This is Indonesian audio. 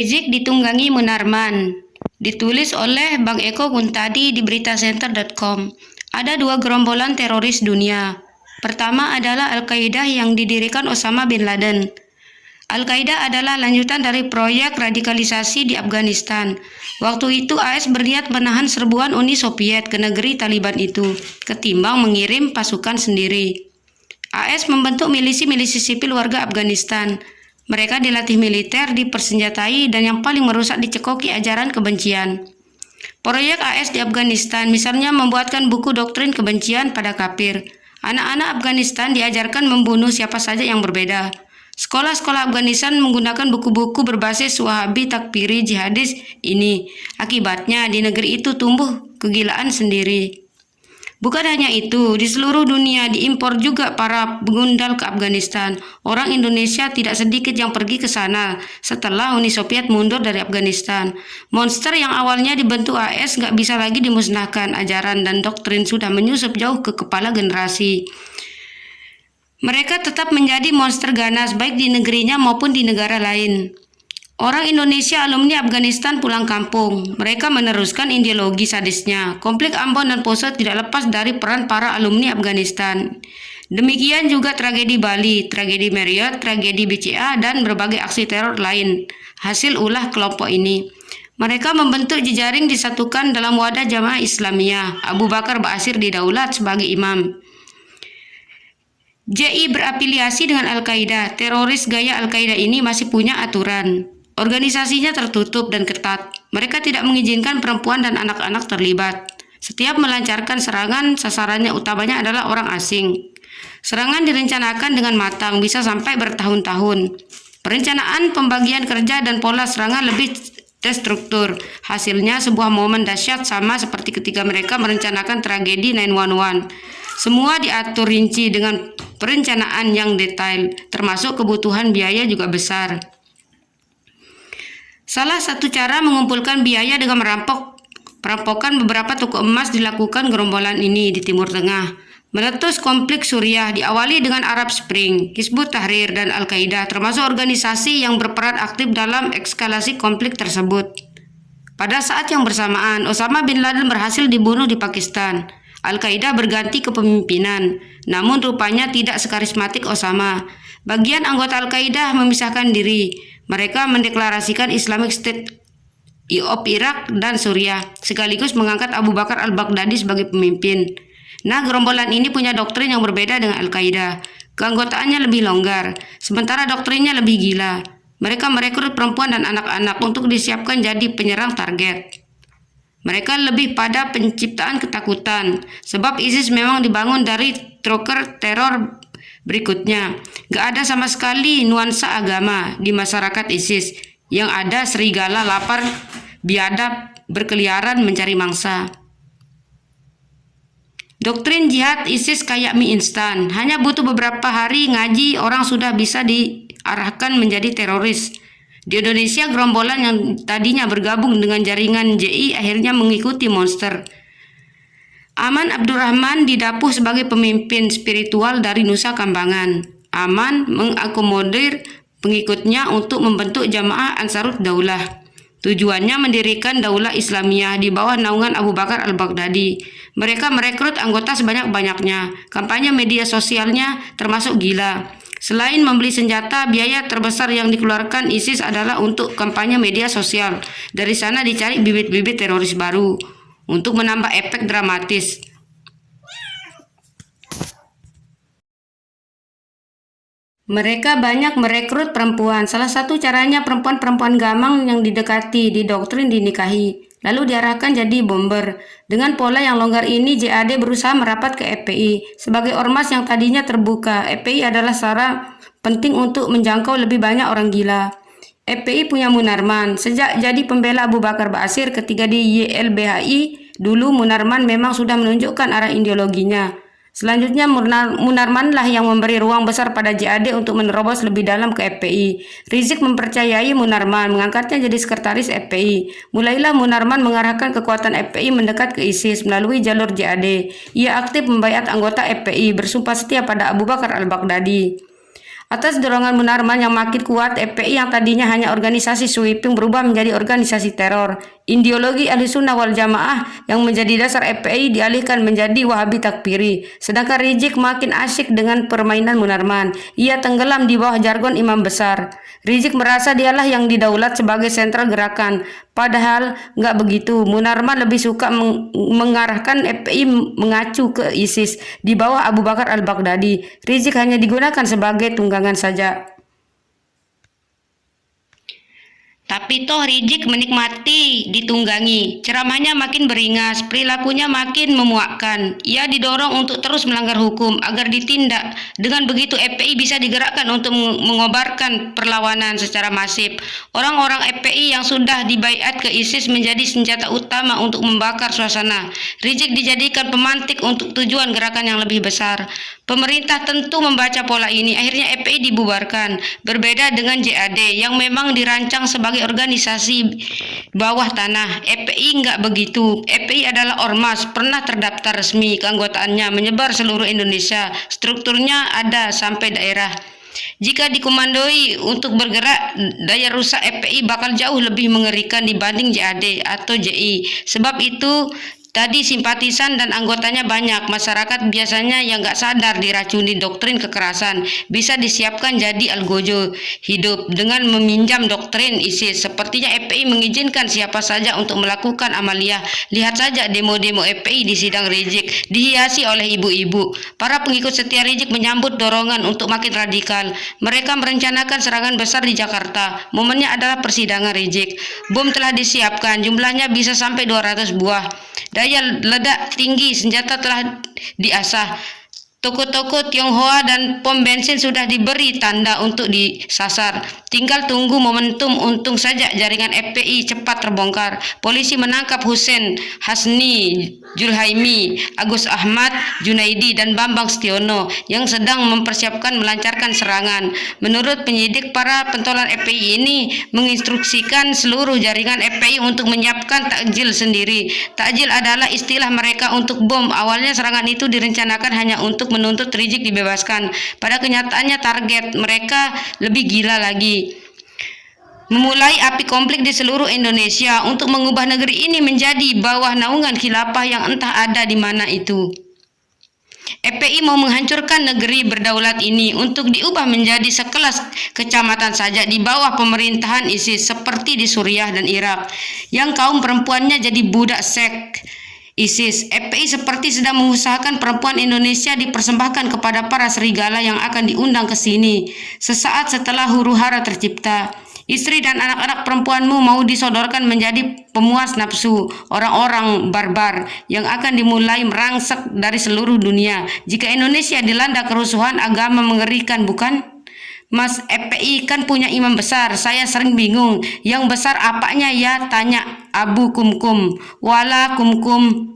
Rizik ditunggangi Munarman. Ditulis oleh Bang Eko Kuntadi di beritacenter.com. Ada dua gerombolan teroris dunia. Pertama adalah Al-Qaeda yang didirikan Osama bin Laden. Al-Qaeda adalah lanjutan dari proyek radikalisasi di Afghanistan. Waktu itu AS berniat menahan serbuan Uni Soviet ke negeri Taliban itu, ketimbang mengirim pasukan sendiri. AS membentuk milisi-milisi sipil warga Afghanistan. Mereka dilatih militer, dipersenjatai, dan yang paling merusak dicekoki ajaran kebencian. Proyek AS di Afghanistan misalnya membuatkan buku doktrin kebencian pada kafir. Anak-anak Afghanistan diajarkan membunuh siapa saja yang berbeda. Sekolah-sekolah Afghanistan menggunakan buku-buku berbasis Wahabi takfiri jihadis ini. Akibatnya di negeri itu tumbuh kegilaan sendiri. Bukan hanya itu, di seluruh dunia diimpor juga para pengundal ke Afghanistan. Orang Indonesia tidak sedikit yang pergi ke sana setelah Uni Soviet mundur dari Afghanistan. Monster yang awalnya dibentuk AS nggak bisa lagi dimusnahkan. Ajaran dan doktrin sudah menyusup jauh ke kepala generasi. Mereka tetap menjadi monster ganas baik di negerinya maupun di negara lain. Orang Indonesia alumni Afghanistan pulang kampung. Mereka meneruskan ideologi sadisnya. Konflik Ambon dan Poso tidak lepas dari peran para alumni Afghanistan. Demikian juga tragedi Bali, tragedi Marriott, tragedi BCA, dan berbagai aksi teror lain. Hasil ulah kelompok ini. Mereka membentuk jejaring disatukan dalam wadah Jamaah Islamiyah. Abu Bakar Ba'asyir didaulat sebagai imam. JI berafiliasi dengan Al-Qaeda. Teroris gaya Al-Qaeda ini masih punya aturan. Organisasinya tertutup dan ketat. Mereka tidak mengizinkan perempuan dan anak-anak terlibat. Setiap melancarkan serangan, sasarannya utamanya adalah orang asing. Serangan direncanakan dengan matang, bisa sampai bertahun-tahun. Perencanaan, pembagian kerja, dan pola serangan lebih terstruktur. Hasilnya sebuah momen dahsyat sama seperti ketika mereka merencanakan tragedi 911. Semua diatur rinci dengan perencanaan yang detail, termasuk kebutuhan biaya juga besar. Salah satu cara mengumpulkan biaya dengan perampokan beberapa toko emas dilakukan gerombolan ini di Timur Tengah. Meletus konflik Suriah diawali dengan Arab Spring, Hizbut Tahrir, dan Al-Qaeda, termasuk organisasi yang berperan aktif dalam eskalasi konflik tersebut. Pada saat yang bersamaan, Osama bin Laden berhasil dibunuh di Pakistan. Al-Qaeda berganti kepemimpinan, namun rupanya tidak sekarismatik Osama. Bagian anggota Al-Qaeda memisahkan diri. Mereka mendeklarasikan Islamic State of Iraq dan Suriah, sekaligus mengangkat Abu Bakar al-Baghdadi sebagai pemimpin. Nah, gerombolan ini punya doktrin yang berbeda dengan Al-Qaeda. Keanggotaannya lebih longgar, sementara doktrinnya lebih gila. Mereka merekrut perempuan dan anak-anak untuk disiapkan jadi penyerang target. Mereka lebih pada penciptaan ketakutan, sebab ISIS memang dibangun dari struktur teror berikutnya. Gak ada sama sekali nuansa agama di masyarakat ISIS. Yang ada serigala lapar, biadab, berkeliaran mencari mangsa. Doktrin jihad ISIS kayak mie instan. Hanya butuh beberapa hari ngaji, orang sudah bisa diarahkan menjadi teroris. Di Indonesia, gerombolan yang tadinya bergabung dengan jaringan JI akhirnya mengikuti monster. Aman Abdurrahman didapuk sebagai pemimpin spiritual dari Nusa Kambangan. Aman mengakomodir pengikutnya untuk membentuk Jamaah Ansarud Daulah. Tujuannya mendirikan Daulah Islamiyah di bawah naungan Abu Bakar al-Baghdadi. Mereka merekrut anggota sebanyak-banyaknya. Kampanye media sosialnya termasuk gila. Selain membeli senjata, biaya terbesar yang dikeluarkan ISIS adalah untuk kampanye media sosial. Dari sana dicari bibit-bibit teroris baru untuk menambah efek dramatis. Mereka banyak merekrut perempuan. Salah satu caranya perempuan-perempuan gamang yang didekati, didoktrin, dinikahi, lalu diarahkan jadi bomber. Dengan pola yang longgar ini, JAD berusaha merapat ke FPI. Sebagai ormas yang tadinya terbuka, FPI adalah cara penting untuk menjangkau lebih banyak orang gila. FPI punya Munarman. Sejak jadi pembela Abu Bakar Ba'asyir ketika di YLBHI, dulu Munarman memang sudah menunjukkan arah ideologinya. Selanjutnya Munarman lah yang memberi ruang besar pada JAD untuk menerobos lebih dalam ke FPI. Rizik mempercayai Munarman, mengangkatnya jadi sekretaris FPI. Mulailah Munarman mengarahkan kekuatan FPI mendekat ke ISIS melalui jalur JAD. Ia aktif membayat anggota FPI bersumpah setia pada Abu Bakar al-Baghdadi. Atas dorongan Munarman yang makin kuat, FPI yang tadinya hanya organisasi sweeping berubah menjadi organisasi teror. Ideologi Ahlussunnah wal Jamaah yang menjadi dasar FPI dialihkan menjadi Wahabi Takfiri. Sedangkan Rizik makin asyik dengan permainan Munarman. Ia tenggelam di bawah jargon imam besar. Rizik merasa dialah yang didaulat sebagai sentral gerakan. Padahal nggak begitu. Munarman lebih suka mengarahkan FPI mengacu ke ISIS di bawah Abu Bakar al-Baghdadi. Rizik hanya digunakan sebagai tunggangan saja. Tapi toh Rizik menikmati ditunggangi, ceramahnya makin beringas, perilakunya makin memuakkan. Ia didorong untuk terus melanggar hukum agar ditindak. Dengan begitu FPI bisa digerakkan untuk mengobarkan perlawanan secara masif. Orang-orang FPI yang sudah dibaiat ke ISIS menjadi senjata utama untuk membakar suasana. Rizik dijadikan pemantik untuk tujuan gerakan yang lebih besar. Pemerintah tentu membaca pola ini, akhirnya FPI dibubarkan. Berbeda dengan JAD yang memang dirancang sebagai organisasi bawah tanah. FPI nggak begitu. FPI adalah ormas, pernah terdaftar resmi, keanggotaannya menyebar seluruh Indonesia. Strukturnya ada sampai daerah. Jika dikomandoi untuk bergerak, daya rusak FPI bakal jauh lebih mengerikan dibanding JAD atau JI. Sebab itu tadi simpatisan dan anggotanya banyak. Masyarakat biasanya yang nggak sadar diracuni doktrin kekerasan bisa disiapkan jadi algojo hidup dengan meminjam doktrin ISIS. Sepertinya FPI mengizinkan siapa saja untuk melakukan amaliyah. Lihat saja demo-demo FPI di sidang Rizik dihiasi oleh ibu-ibu. Para pengikut setia Rizik menyambut dorongan untuk makin radikal. Mereka merencanakan serangan besar di Jakarta. Momennya adalah persidangan Rizik. Bom telah disiapkan, jumlahnya bisa sampai 200 buah. Daya ledak tinggi, senjata telah diasah. Toko-toko Tionghoa dan pom bensin sudah diberi tanda untuk disasar. Tinggal tunggu momentum. Untung saja jaringan FPI cepat terbongkar. Polisi menangkap Hussein Hasni, Julhaimi, Agus Ahmad, Junaidi, dan Bambang Setiono yang sedang mempersiapkan melancarkan serangan. Menurut penyidik, para pentolan FPI ini menginstruksikan seluruh jaringan FPI untuk menyiapkan takjil sendiri. Takjil adalah istilah mereka untuk bom. Awalnya serangan itu direncanakan hanya untuk menuntut Rizik dibebaskan. Pada kenyataannya target mereka lebih gila lagi. Memulai api konflik di seluruh Indonesia untuk mengubah negeri ini menjadi bawah naungan khilafah yang entah ada di mana itu. FPI mau menghancurkan negeri berdaulat ini untuk diubah menjadi sekelas kecamatan saja di bawah pemerintahan ISIS seperti di Suriah dan Irak yang kaum perempuannya jadi budak seks ISIS. FPI seperti sedang mengusahakan perempuan Indonesia dipersembahkan kepada para serigala yang akan diundang ke sini sesaat setelah huru-hara tercipta. Istri dan anak-anak perempuanmu mau disodorkan menjadi pemuas nafsu orang-orang barbar yang akan dimulai merangsek dari seluruh dunia. Jika Indonesia dilanda kerusuhan agama mengerikan, bukan? Mas, FPI kan punya imam besar. Saya sering bingung. Yang besar apanya ya? Tanya Abu Kumkum. Wala Kumkum.